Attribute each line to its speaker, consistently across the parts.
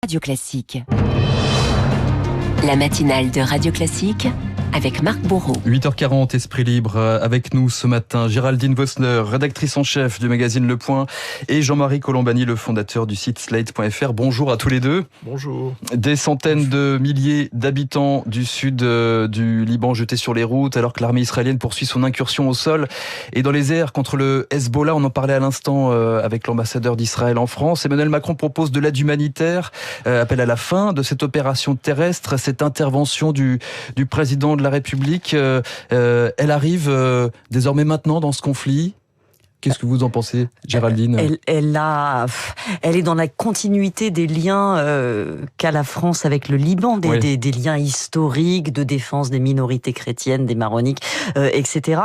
Speaker 1: Radio Classique. La matinale de Radio Classique avec Marc Bourreau.
Speaker 2: 8h40, Esprit Libre, avec nous ce matin, Géraldine Vossner, rédactrice en chef du magazine Le Point, et Jean-Marie Colombani, le fondateur du site Slate.fr. Bonjour à tous les deux.
Speaker 3: Bonjour. Des
Speaker 2: centaines de milliers d'habitants du sud du Liban jetés sur les routes, alors que l'armée israélienne poursuit son incursion au sol et dans les airs contre le Hezbollah. On en parlait à l'instant avec l'ambassadeur d'Israël en France. Emmanuel Macron propose de l'aide humanitaire, appelle à la fin de cette opération terrestre. Cette intervention du président de la République, elle arrive désormais maintenant dans ce conflit. Qu'est-ce que vous en pensez, Géraldine ?
Speaker 4: Elle est dans la continuité des liens qu'a la France avec le Liban, des liens historiques de défense des minorités chrétiennes, des maroniques, etc.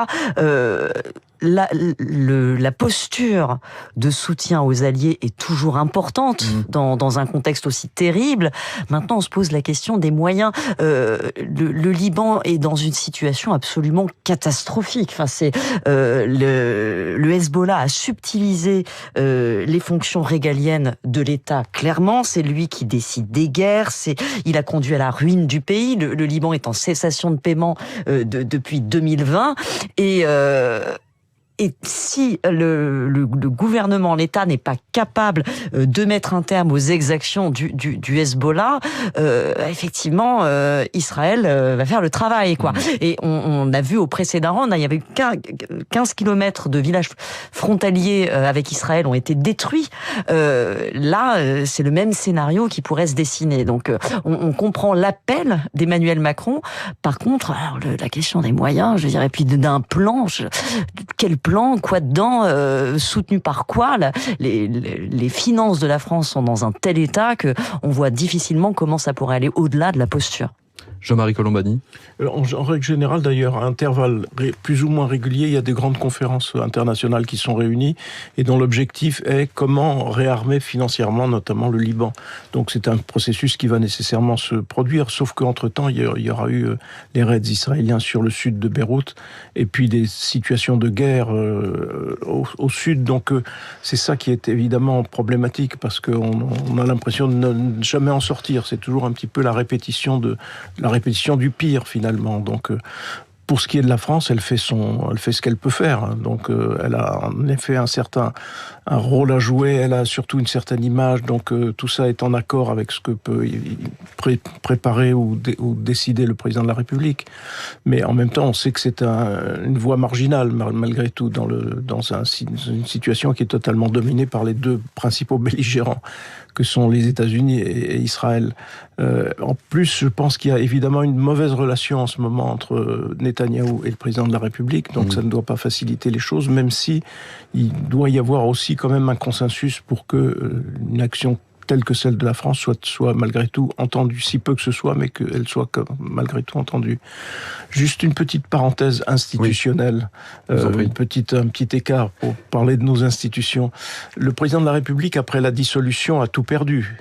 Speaker 4: La posture de soutien aux alliés est toujours importante dans un contexte aussi terrible. Maintenant, on se pose la question des moyens. Le Liban est dans une situation absolument catastrophique. Enfin, c'est le Hezbollah a subtilisé les fonctions régaliennes de l'État. Clairement, c'est lui qui décide des guerres. Il a conduit à la ruine du pays. Le Liban est en cessation de paiement depuis 2020 Et si le gouvernement, l'État n'est pas capable de mettre un terme aux exactions du Hezbollah, effectivement, Israël va faire le travail, quoi. Et on a vu au précédent round, il y avait 15 kilomètres de villages frontaliers avec Israël ont été détruits. Là, c'est le même scénario qui pourrait se dessiner. Donc, on comprend l'appel d'Emmanuel Macron. Par contre, alors, la question des moyens, je dirais, puis d'un plan, quel plan, quoi dedans, soutenu par quoi? Les finances de la France sont dans un tel état que on voit difficilement comment ça pourrait aller au-delà de la posture.
Speaker 2: Jean-Marie Colombani.
Speaker 3: En règle générale, d'ailleurs, à intervalles plus ou moins réguliers, il y a des grandes conférences internationales qui sont réunies et dont l'objectif est comment réarmer financièrement, notamment le Liban. Donc c'est un processus qui va nécessairement se produire, sauf qu'entre-temps, il y aura eu les raids israéliens sur le sud de Beyrouth et puis des situations de guerre au sud. Donc c'est ça qui est évidemment problématique parce qu'on a l'impression de ne jamais en sortir. C'est toujours un petit peu la répétition du pire finalement. Donc pour ce qui est de la France, elle fait ce qu'elle peut faire. Donc elle a en effet un rôle à jouer, elle a surtout une certaine image. Donc tout ça est en accord avec ce que peut préparer ou décider le président de la République. Mais en même temps, on sait que c'est une voie marginale malgré tout dans une situation qui est totalement dominée par les deux principaux belligérants que sont les États-Unis et Israël. En plus, je pense qu'il y a évidemment une mauvaise relation en ce moment entre Netanyahou et le président de la République, donc ça ne doit pas faciliter les choses, même si il doit y avoir aussi quand même un consensus pour que une action telle que celle de la France soit malgré tout entendue, si peu que ce soit, mais qu'elle soit malgré tout entendue. Juste une petite parenthèse institutionnelle, un petit écart pour parler de nos institutions. Le président de la République, après la dissolution, a tout perdu,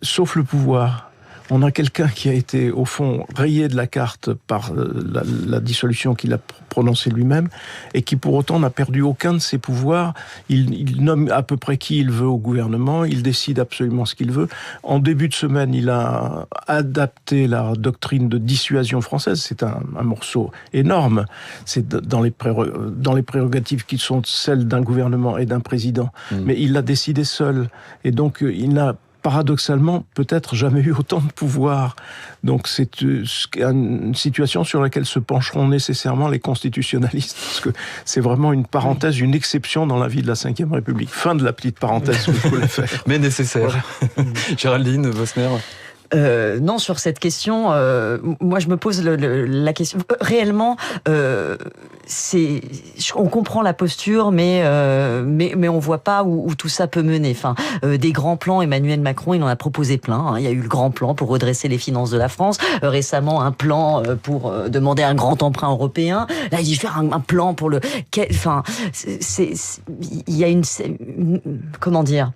Speaker 3: sauf le pouvoir. On a quelqu'un qui a été, au fond, rayé de la carte par la dissolution qu'il a prononcée lui-même, et qui, pour autant, n'a perdu aucun de ses pouvoirs. Il nomme à peu près qui il veut au gouvernement, il décide absolument ce qu'il veut. En début de semaine, il a adapté la doctrine de dissuasion française. C'est un morceau énorme. C'est dans les prérogatives qui sont celles d'un gouvernement et d'un président. Mais il l'a décidé seul. Et donc, il n'a paradoxalement, peut-être jamais eu autant de pouvoir. Donc c'est une situation sur laquelle se pencheront nécessairement les constitutionnalistes, parce que c'est vraiment une parenthèse, une exception dans la vie de la Ve République. Fin de la petite parenthèse que je voulais faire.
Speaker 2: Mais nécessaire. Voilà. Géraldine Vossner.
Speaker 4: Non, sur cette question, moi je me pose la question. Réellement, on comprend la posture, mais on voit pas où tout ça peut mener. Enfin, des grands plans, Emmanuel Macron, il en a proposé plein. Il y a eu le grand plan pour redresser les finances de la France. Récemment, un plan pour demander un grand emprunt européen. Là, il dit faire un plan pour le. Enfin, il y a comment dire.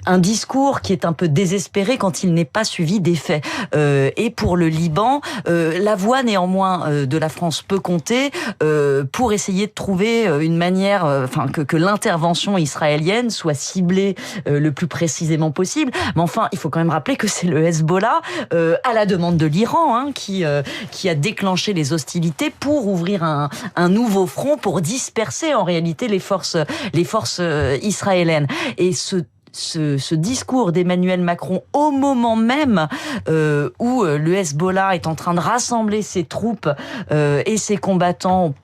Speaker 4: un discours qui est un peu désespéré quand il n'est pas suivi des faits. Et pour le Liban, la voix néanmoins de la France peut compter pour essayer de trouver une manière, que l'intervention israélienne soit ciblée le plus précisément possible. Mais enfin, il faut quand même rappeler que c'est le Hezbollah, à la demande de l'Iran, qui a déclenché les hostilités pour ouvrir un nouveau front pour disperser en réalité les forces israéliennes. Et ce discours d'Emmanuel Macron au moment même où le Hezbollah est en train de rassembler ses troupes et ses combattants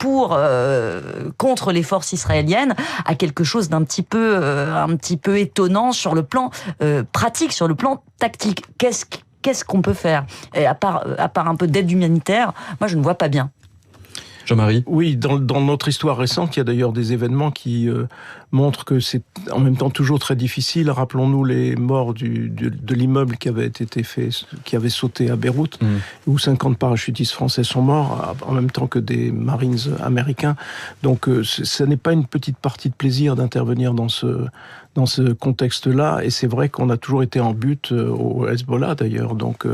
Speaker 4: contre les forces israéliennes a quelque chose d'un petit peu étonnant sur le plan pratique, sur le plan tactique. Qu'est-ce qu'on peut faire ? Et à part un peu d'aide humanitaire, moi je ne vois pas bien.
Speaker 2: Jean-Marie ?
Speaker 3: Oui, dans notre histoire récente, il y a d'ailleurs des événements qui montrent que c'est en même temps toujours très difficile. Rappelons-nous les morts de l'immeuble qui avait sauté à Beyrouth, où 50 parachutistes français sont morts, en même temps que des Marines américains. Donc ce n'est pas une petite partie de plaisir d'intervenir dans ce contexte-là, et c'est vrai qu'on a toujours été en but au Hezbollah d'ailleurs, donc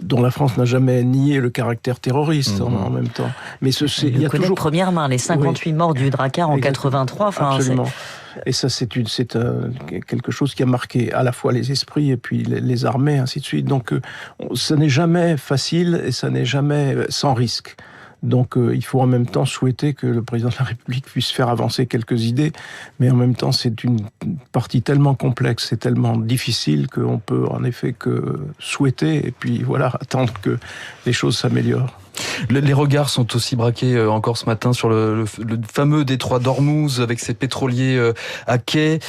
Speaker 3: dont la France n'a jamais nié le caractère terroriste en même temps. Mais il y a toujours
Speaker 4: première main les 58 morts du Drakkar en 83.
Speaker 3: Absolument. Et ça, c'est quelque chose qui a marqué à la fois les esprits et puis les armées, ainsi de suite. Donc, ça n'est jamais facile et ça n'est jamais sans risque. Donc il faut en même temps souhaiter que le président de la République puisse faire avancer quelques idées, mais en même temps c'est une partie tellement complexe et tellement difficile qu'on peut en effet que souhaiter et puis voilà, attendre que les choses s'améliorent.
Speaker 2: Les regards sont aussi braqués encore ce matin sur le fameux détroit d'Ormuz avec ses pétroliers à quai.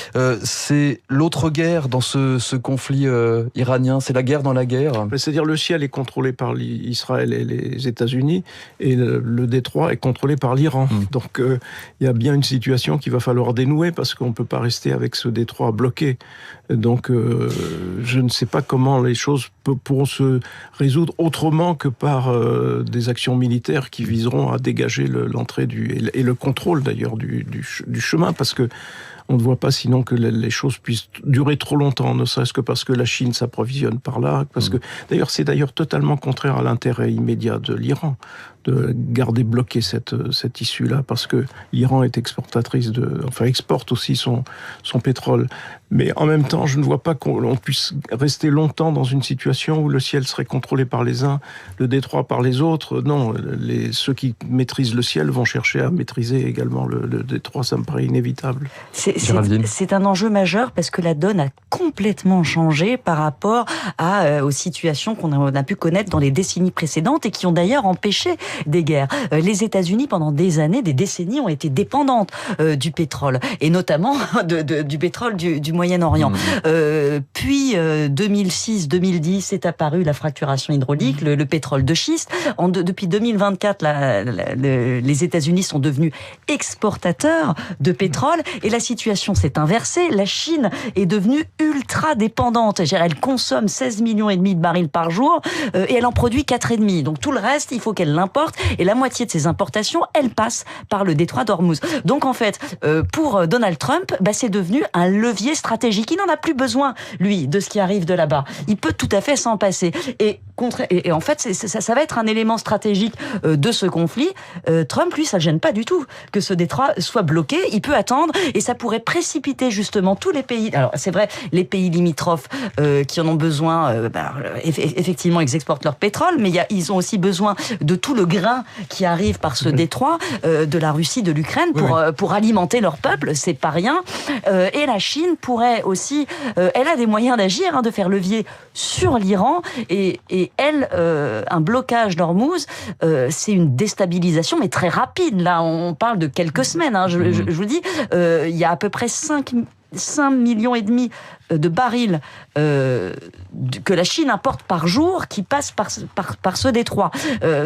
Speaker 2: C'est l'autre guerre dans ce conflit iranien, c'est la guerre dans la guerre.
Speaker 3: C'est-à-dire le ciel est contrôlé par Israël et les États-Unis et le détroit est contrôlé par l'Iran. Donc il y a bien une situation qu'il va falloir dénouer parce qu'on ne peut pas rester avec ce détroit bloqué. Donc je ne sais pas comment les choses pourront se résoudre autrement que par des actions militaires qui viseront à dégager l'entrée et le contrôle d'ailleurs du chemin, parce que on ne voit pas sinon que les choses puissent durer trop longtemps, ne serait-ce que parce que la Chine s'approvisionne par là, parce que d'ailleurs c'est totalement contraire à l'intérêt immédiat de l'Iran de garder bloqué cette issue-là, parce que l'Iran est exporte aussi son pétrole. Mais en même temps, je ne vois pas qu'on puisse rester longtemps dans une situation où le ciel serait contrôlé par les uns, le détroit par les autres. Non, ceux qui maîtrisent le ciel vont chercher à maîtriser également le détroit, ça me paraît inévitable.
Speaker 4: C'est un enjeu majeur parce que la donne a complètement changé par rapport aux situations qu'on a pu connaître dans les décennies précédentes et qui ont d'ailleurs empêché des guerres. Les États-Unis, pendant des années, des décennies, ont été dépendantes du pétrole, et notamment du pétrole du Moyen-Orient. Puis 2006-2010 est apparue la fracturation hydraulique, le pétrole de schiste. Depuis 2024, les États-Unis sont devenus exportateurs de pétrole, et la situation s'est inversée. La Chine est devenue ultra dépendante. Elle consomme 16,5 millions de barils par jour et elle en produit 4,5. Donc tout le reste, il faut qu'elle l'importe, et la moitié de ces importations, elles passent par le détroit d'Ormuz. Donc en fait, pour Donald Trump, c'est devenu un levier stratégique. Il n'en a plus besoin, lui, de ce qui arrive de là-bas. Il peut tout à fait s'en passer. Et en fait, ça va être un élément stratégique de ce conflit. Trump, lui, ça ne gêne pas du tout que ce détroit soit bloqué. Il peut attendre, et ça pourrait précipiter justement tous les pays. Alors c'est vrai, les pays limitrophes qui en ont besoin, effectivement, ils exportent leur pétrole, mais ils ont aussi besoin de tout le grain qui arrive par ce détroit de la Russie, de l'Ukraine pour alimenter leur peuple. C'est pas rien. Et la Chine pourrait aussi, elle a des moyens d'agir, de faire levier sur l'Iran, et elle, un blocage d'Ormuz, c'est une déstabilisation, mais très rapide. Là, on parle de quelques semaines. Je vous dis, il y a à peu près 5,5 millions de barils que la Chine importe par jour qui passent par ce détroit.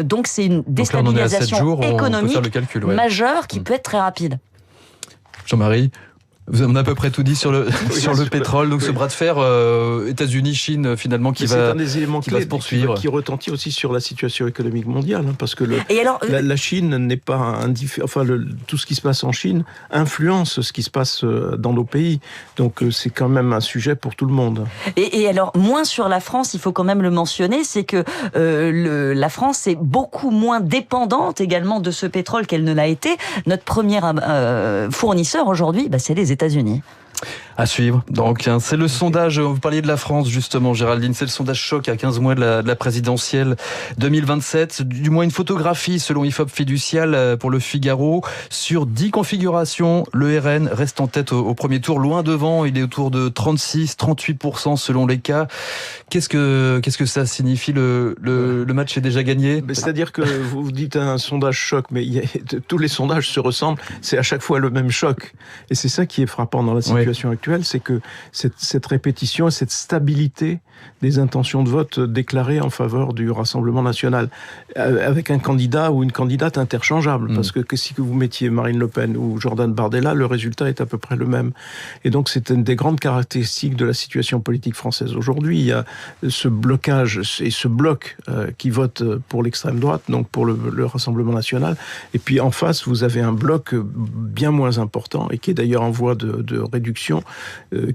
Speaker 4: Donc c'est une déstabilisation économique majeure qui peut être très rapide.
Speaker 2: Jean-Marie, On a à peu près tout dit sur le pétrole. Donc ce bras de fer États-Unis-Chine finalement qui
Speaker 3: c'est
Speaker 2: va
Speaker 3: un des éléments
Speaker 2: se poursuivre,
Speaker 3: qui retentit aussi sur la situation économique mondiale, hein, parce que la Chine n'est pas tout ce qui se passe en Chine influence ce qui se passe dans nos pays. Donc c'est quand même un sujet pour tout le monde.
Speaker 4: Et alors moins sur la France, il faut quand même le mentionner, c'est que la France est beaucoup moins dépendante également de ce pétrole qu'elle ne l'a été. Notre premier fournisseur aujourd'hui, c'est les États-Unis.
Speaker 2: À suivre. Donc, c'est le sondage, vous parliez de la France justement, Géraldine, c'est le sondage choc à 15 mois de la présidentielle 2027, du moins une photographie selon IFOP Fiducial pour le Figaro. Sur 10 configurations, le RN reste en tête au premier tour, loin devant, il est autour de 36-38% selon les cas. Qu'est-ce que ça signifie? Le match est déjà gagné?
Speaker 3: C'est-à-dire que vous dites un sondage choc, mais tous les sondages se ressemblent, c'est à chaque fois le même choc. Et c'est ça qui est frappant dans la situation actuelle, c'est que cette répétition et cette stabilité des intentions de vote déclarées en faveur du Rassemblement national, avec un candidat ou une candidate interchangeable, parce que si vous mettiez Marine Le Pen ou Jordan Bardella, le résultat est à peu près le même. Et donc c'est une des grandes caractéristiques de la situation politique française aujourd'hui. Il y a ce blocage et ce bloc qui vote pour l'extrême droite, donc pour le Rassemblement national, et puis en face vous avez un bloc bien moins important, et qui est d'ailleurs en voie de réduction,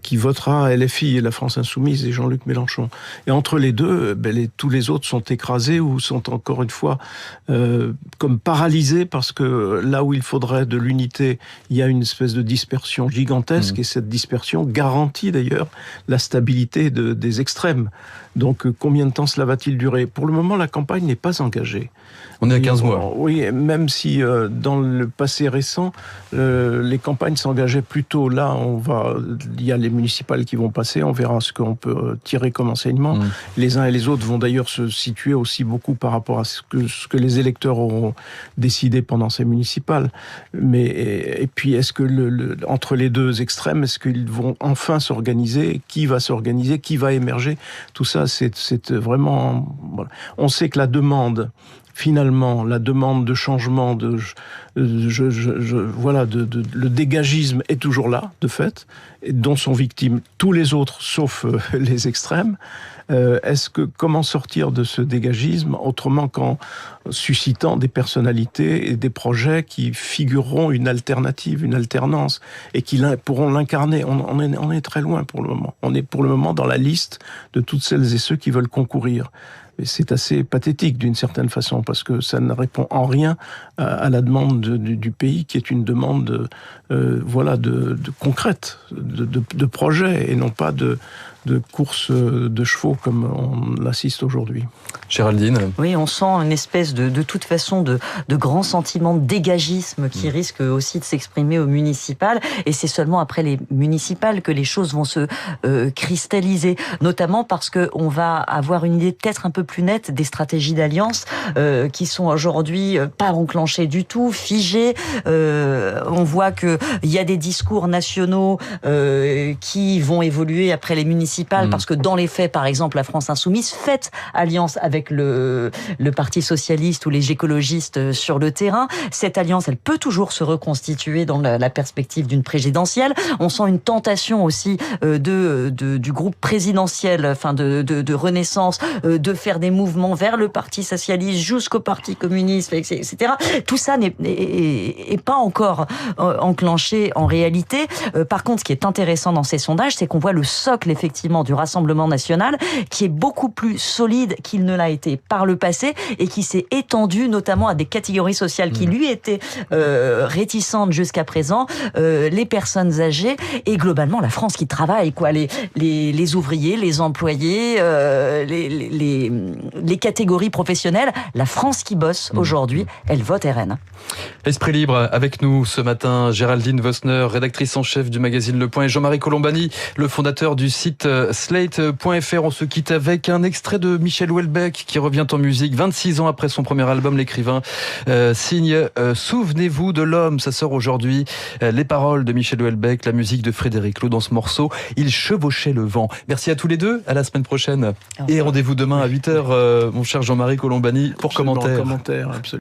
Speaker 3: qui votera LFI, la France Insoumise, et Jean-Luc Mélenchon. Et entre les deux, tous les autres sont écrasés ou sont encore une fois comme paralysés, parce que là où il faudrait de l'unité, il y a une espèce de dispersion gigantesque, et cette dispersion garantit d'ailleurs la stabilité des extrêmes. Donc combien de temps cela va-t-il durer? Pour le moment, la campagne n'est pas engagée.
Speaker 2: On est à 15 mois.
Speaker 3: Oui, même si dans le passé récent, les campagnes s'engageaient plus tôt. Là, il y a les municipales qui vont passer, on verra ce qu'on peut tirer comme enseignement. Les uns et les autres vont d'ailleurs se situer aussi beaucoup par rapport à ce que les électeurs auront décidé pendant ces municipales. Et puis, est-ce que entre les deux extrêmes, est-ce qu'ils vont enfin s'organiser? Qui va s'organiser? Qui va émerger? Tout ça, c'est vraiment... Voilà. On sait que la demande de changement, le dégagisme est toujours là, de fait, dont sont victimes tous les autres, sauf les extrêmes. Comment sortir de ce dégagisme autrement qu'en suscitant des personnalités et des projets qui figureront une alternative, une alternance, et qui pourront l'incarner? On est très loin pour le moment. On est pour le moment dans la liste de toutes celles et ceux qui veulent concourir. Et c'est assez pathétique d'une certaine façon, parce que ça ne répond en rien à la demande du pays, qui est une demande concrète, de projet, et non pas de course de chevaux comme on l'assiste aujourd'hui.
Speaker 2: Géraldine?
Speaker 4: Oui, on sent une espèce de toute façon de grand sentiment de dégagisme qui risque aussi de s'exprimer au municipal, et c'est seulement après les municipales que les choses vont se cristalliser, notamment parce qu'on va avoir une idée peut-être un peu plus nette des stratégies d'alliance qui sont aujourd'hui pas enclenchées du tout, figées. On voit qu'il y a des discours nationaux qui vont évoluer après les municipales, parce que dans les faits, par exemple, la France Insoumise fait alliance avec le Parti Socialiste ou les écologistes sur le terrain. Cette alliance, elle peut toujours se reconstituer dans la perspective d'une présidentielle. On sent une tentation aussi du groupe présidentiel, de Renaissance, de faire des mouvements vers le Parti Socialiste jusqu'au Parti Communiste, etc. Tout ça n'est pas encore enclenché en réalité. Par contre, ce qui est intéressant dans ces sondages, c'est qu'on voit le socle effectivement du Rassemblement national qui est beaucoup plus solide qu'il ne l'a été par le passé, et qui s'est étendu notamment à des catégories sociales qui lui étaient réticentes jusqu'à présent, les personnes âgées et globalement la France qui travaille, les ouvriers, les employés, les catégories professionnelles. La France qui bosse aujourd'hui, elle vote RN.
Speaker 2: Esprit libre avec nous ce matin, Géraldine Vosner, rédactrice en chef du magazine Le Point, et Jean-Marie Colombani, le fondateur du site Slate.fr. On se quitte avec un extrait de Michel Houellebecq qui revient en musique 26 ans après son premier album. L'écrivain signe Souvenez-vous de l'homme. Ça sort aujourd'hui. Les paroles de Michel Houellebecq, la musique de Frédéric Lô dans ce morceau. Il chevauchait le vent. Merci à tous les deux. À la semaine prochaine. Et rendez-vous demain à 8h, mon cher Jean-Marie Colombani, pour commentaire.
Speaker 3: Absolument.